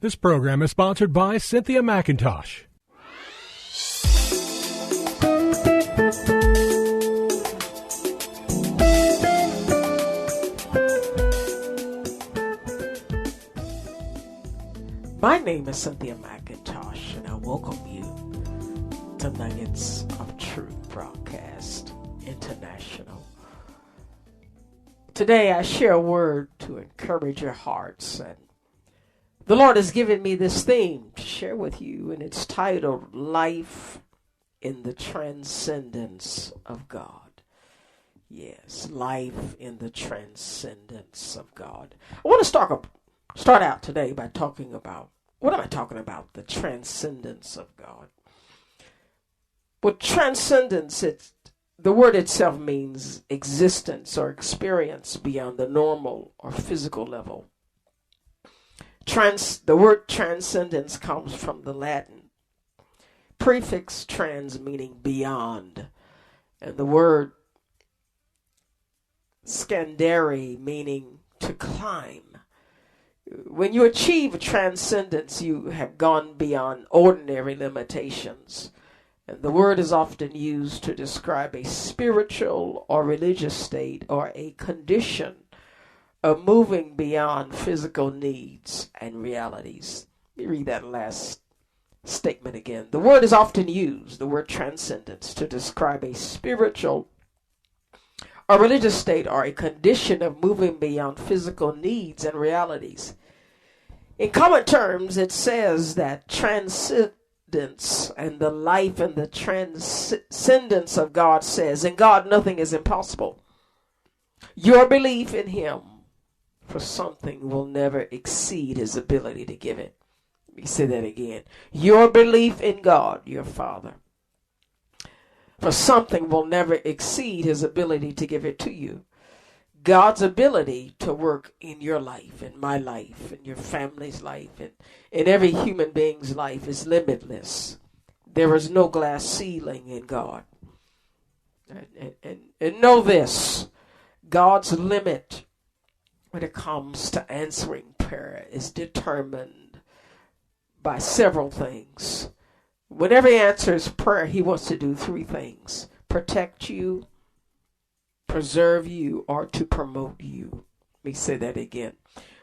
This program is sponsored by Cynthia McIntosh. My name is Cynthia McIntosh, and I welcome you to Nuggets of Truth Broadcast International. Today I share a word to encourage your hearts, and the Lord has given me this theme to share with you, and it's titled Life in the Transcendence of God. Yes, life in the transcendence of God. I want to start out today by talking about, what am I talking about? The transcendence of God. With transcendence, the word itself means existence or experience beyond the normal or physical level. The word transcendence comes from the Latin prefix trans, meaning beyond, and the word scandere, meaning to climb. When you achieve transcendence, you have gone beyond ordinary limitations. And the word is often used to describe a spiritual or religious state or a condition of moving beyond physical needs and realities. Let me read that last statement again. The word is often used, the word transcendence, to describe a spiritual or religious state or a condition of moving beyond physical needs and realities. In common terms, it says that transcendence and the life and the transcendence of God says, in God nothing is impossible. Your belief in Him for something will never exceed His ability to give it. Let me say that again. Your belief in God, your Father, for something will never exceed His ability to give it to you. God's ability to work in your life, in my life, in your family's life, and in every human being's life is limitless. There is no glass ceiling in God. And know this, God's limit when it comes to answering prayer is determined by several things. Whenever He answers prayer, He wants to do three things: protect you, preserve you, or to promote you. Let me say that again.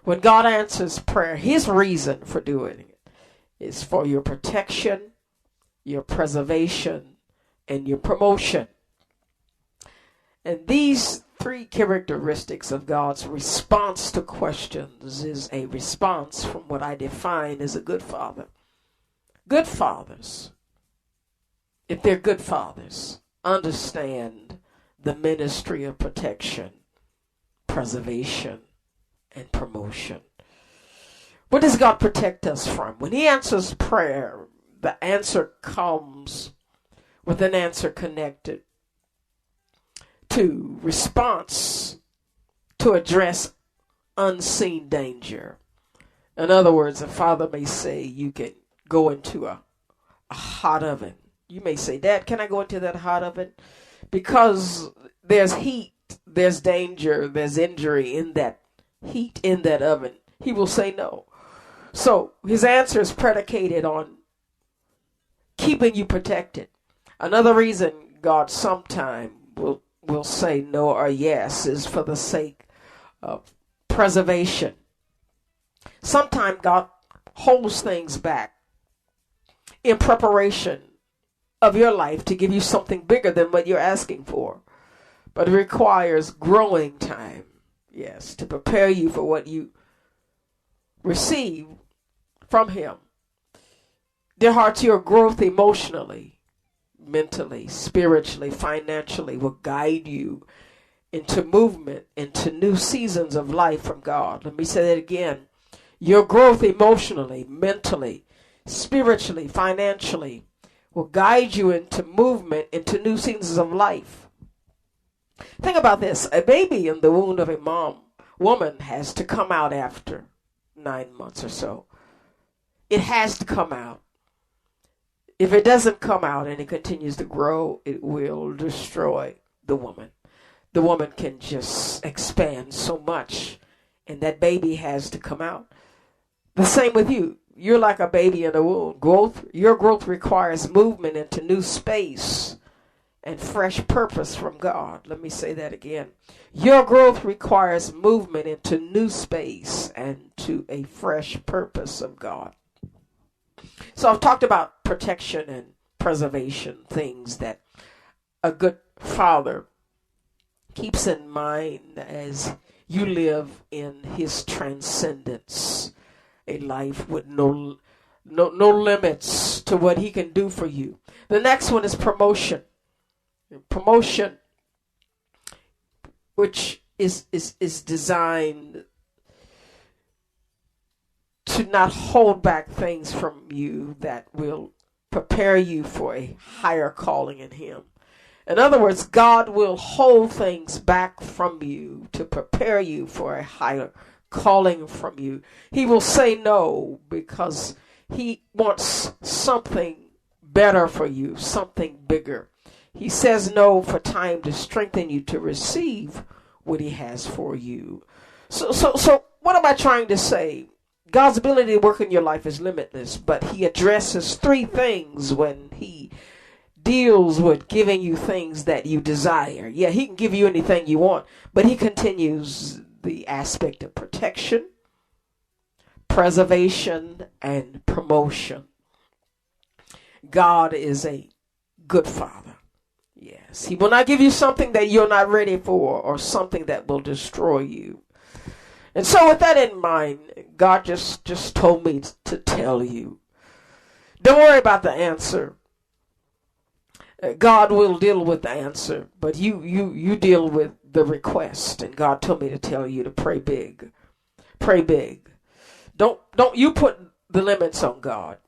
When God answers prayer, His reason for doing it is for your protection, your preservation, and your promotion. And these three characteristics of God's response to questions is a response from what I define as a good father. Good fathers, if they're good fathers, understand the ministry of protection, preservation, and promotion. What does God protect us from? When He answers prayer, the answer comes with an answer connected to response to address unseen danger. In other words, a father may say, you can go into a hot oven. You may say, Dad, can I go into that hot oven? Because there's heat, there's danger, there's injury in that heat in that oven. He will say no. So His answer is predicated on keeping you protected. Another reason God sometime will say no or yes is for the sake of preservation. Sometimes God holds things back in preparation of your life to give you something bigger than what you're asking for. But it requires growing time, yes, to prepare you for what you receive from Him. Dear hearts, your growth emotionally, mentally, spiritually, financially will guide you into movement, into new seasons of life from God. Let me say that again. Your growth emotionally, mentally, spiritually, financially will guide you into movement, into new seasons of life. Think about this. A baby in the womb of a woman has to come out after 9 months or so. It has to come out. If it doesn't come out and it continues to grow, it will destroy the woman. The woman can just expand so much, and that baby has to come out. The same with you. you're like a baby in the womb. Your growth requires movement into new space and fresh purpose from God. Let me say that again. Your growth requires movement into new space and to a fresh purpose of God. So I've talked about protection and preservation, things that a good father keeps in mind as you live in his transcendence, a life with no limits to what he can do for you. The next one is promotion. Promotion, which is designed to not hold back things from you that will prepare you for a higher calling in him. In other words, God will hold things back from you to prepare you for a higher calling from you. He will say no because he wants something better for you, something bigger. He says no for time to strengthen you to receive what he has for you. So what am I trying to say? God's ability to work in your life is limitless, but he addresses three things when he deals with giving you things that you desire. Yeah, he can give you anything you want, but he continues the aspect of protection, preservation, and promotion. God is a good father. Yes, he will not give you something that you're not ready for or something that will destroy you. And so with that in mind, God just told me to tell you, don't worry about the answer. God will deal with the answer, but you deal with the request. And God told me to tell you to pray big. Pray big. Don't you put the limits on God.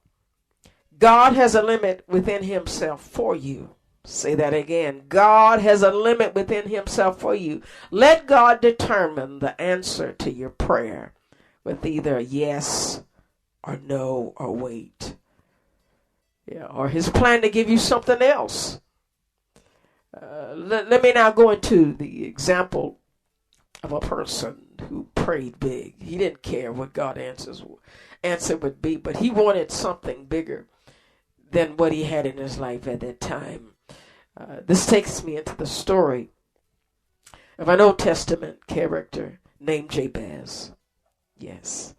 God has a limit within himself for you. Say that again. God has a limit within himself for you. Let God determine the answer to your prayer with either yes or no or wait. Yeah, or his plan to give you something else. Let me now go into the example of a person who prayed big. He didn't care what God's answer would be, but he wanted something bigger than what he had in his life at that time. This takes me into the story of an Old Testament character named Jabez. Yes.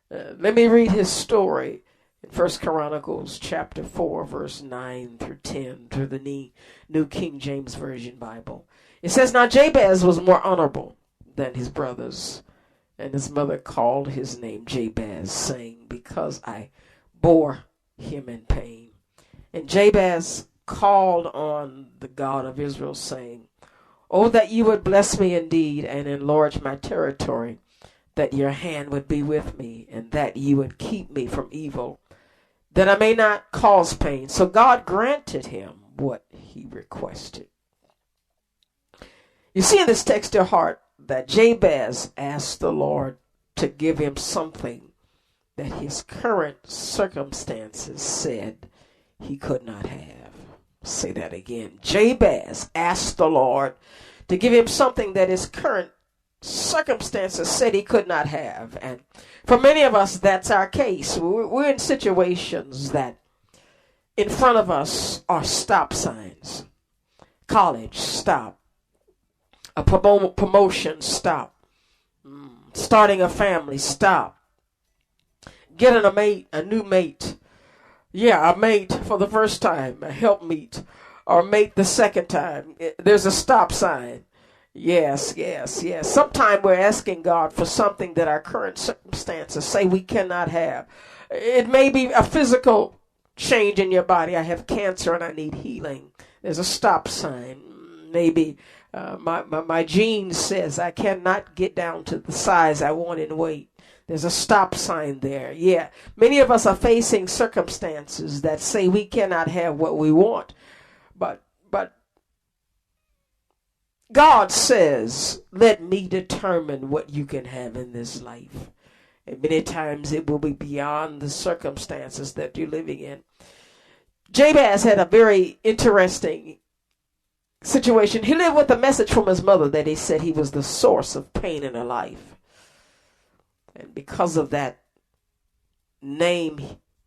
Let me read his story in 1 Chronicles chapter 4, verse 9 through 10 through the New King James Version Bible. It says, Now Jabez was more honorable than his brothers, and his mother called his name Jabez, saying, Because I bore him in pain. And Jabez called on the God of Israel, saying, Oh, that you would bless me indeed and enlarge my territory, that your hand would be with me, and that you would keep me from evil, that I may not cause pain. So God granted him what he requested. You see in this text, dear heart, that Jabez asked the Lord to give him something that his current circumstances said he could not have. Say that again. Jabez asked the Lord to give him something that his current circumstances said he could not have. And for many of us, that's our case. We're in situations that in front of us are stop signs. College, stop. A promotion, stop. Starting a family, stop. Getting a new mate. Yeah, a mate for the first time, a helpmeet, or mate the second time. There's a stop sign. Yes. Sometimes we're asking God for something that our current circumstances say we cannot have. It may be a physical change in your body. I have cancer and I need healing. There's a stop sign. Maybe my gene says I cannot get down to the size I want in weight. There's a stop sign there. Yeah. Many of us are facing circumstances that say we cannot have what we want. But God says, let me determine what you can have in this life. And many times it will be beyond the circumstances that you're living in. Jabez had a very interesting situation. He lived with a message from his mother that he said he was the source of pain in her life. And because of that, name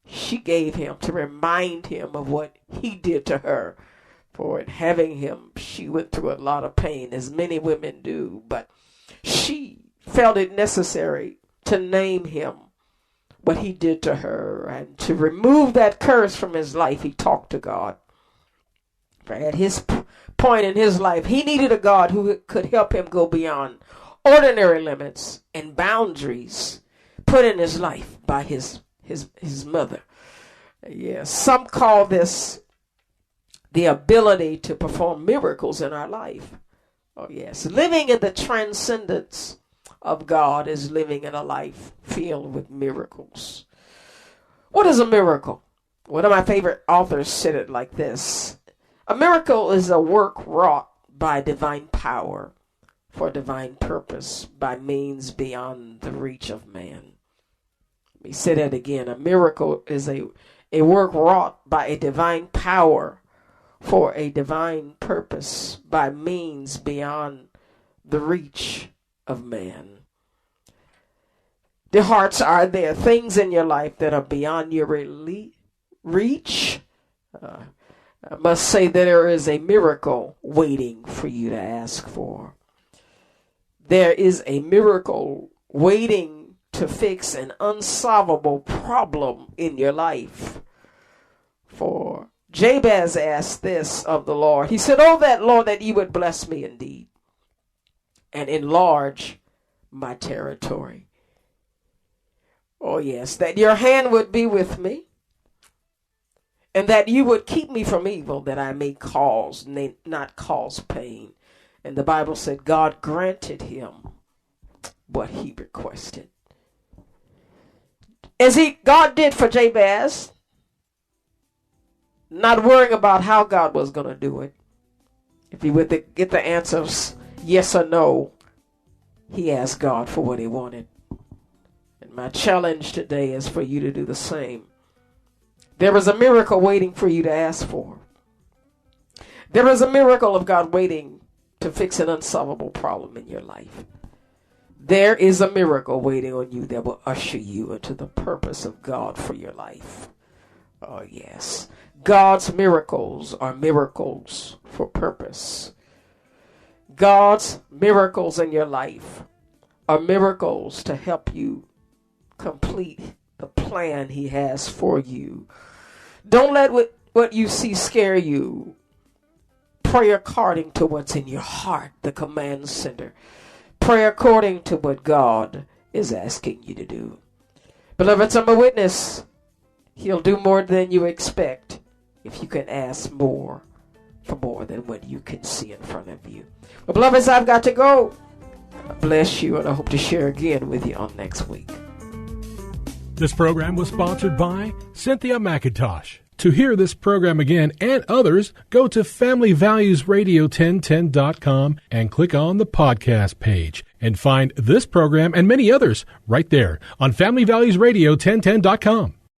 she gave him to remind him of what he did to her. For in having him, she went through a lot of pain, as many women do, but she felt it necessary to name him what he did to her, and to remove that curse from his life. He talked to God. For at his point in his life, he needed a God who could help him go beyond ordinary limits and boundaries put in his life by his mother. Yes, some call this the ability to perform miracles in our life. Oh yes, living in the transcendence of God is living in a life filled with miracles. What is a miracle? One of my favorite authors said it like this: a miracle is a work wrought by divine power for divine purpose by means beyond the reach of man. Let me say that again. A miracle is a work wrought by a divine power for a divine purpose by means beyond the reach of man. The hearts, are there things in your life that are beyond your reach? I must say that there is a miracle waiting for you to ask for. There is a miracle waiting to fix an unsolvable problem in your life. For Jabez asked this of the Lord. He said, "Oh, that Lord, that you would bless me indeed and enlarge my territory. Oh, yes, that your hand would be with me, and that you would keep me from evil, that I may not cause pain." And the Bible said God granted him what he requested. As God did for Jabez, not worrying about how God was going to do it. If he would get the answers yes or no, he asked God for what he wanted. And my challenge today is for you to do the same. There is a miracle waiting for you to ask for. There is a miracle of God waiting to fix an unsolvable problem in your life. There is a miracle waiting on you that will usher you into the purpose of God for your life. Oh, yes. God's miracles are miracles for purpose. God's miracles in your life are miracles to help you complete the plan he has for you. Don't let what you see scare you. Pray according to what's in your heart, the command center. Pray according to what God is asking you to do. Beloved, I'm a witness. He'll do more than you expect if you can ask more for more than what you can see in front of you. Well, beloveds, I've got to go. I bless you, and I hope to share again with you on next week. This program was sponsored by Cynthia McIntosh. To hear this program again and others, go to FamilyValuesRadio1010.com and click on the podcast page and find this program and many others right there on FamilyValuesRadio1010.com.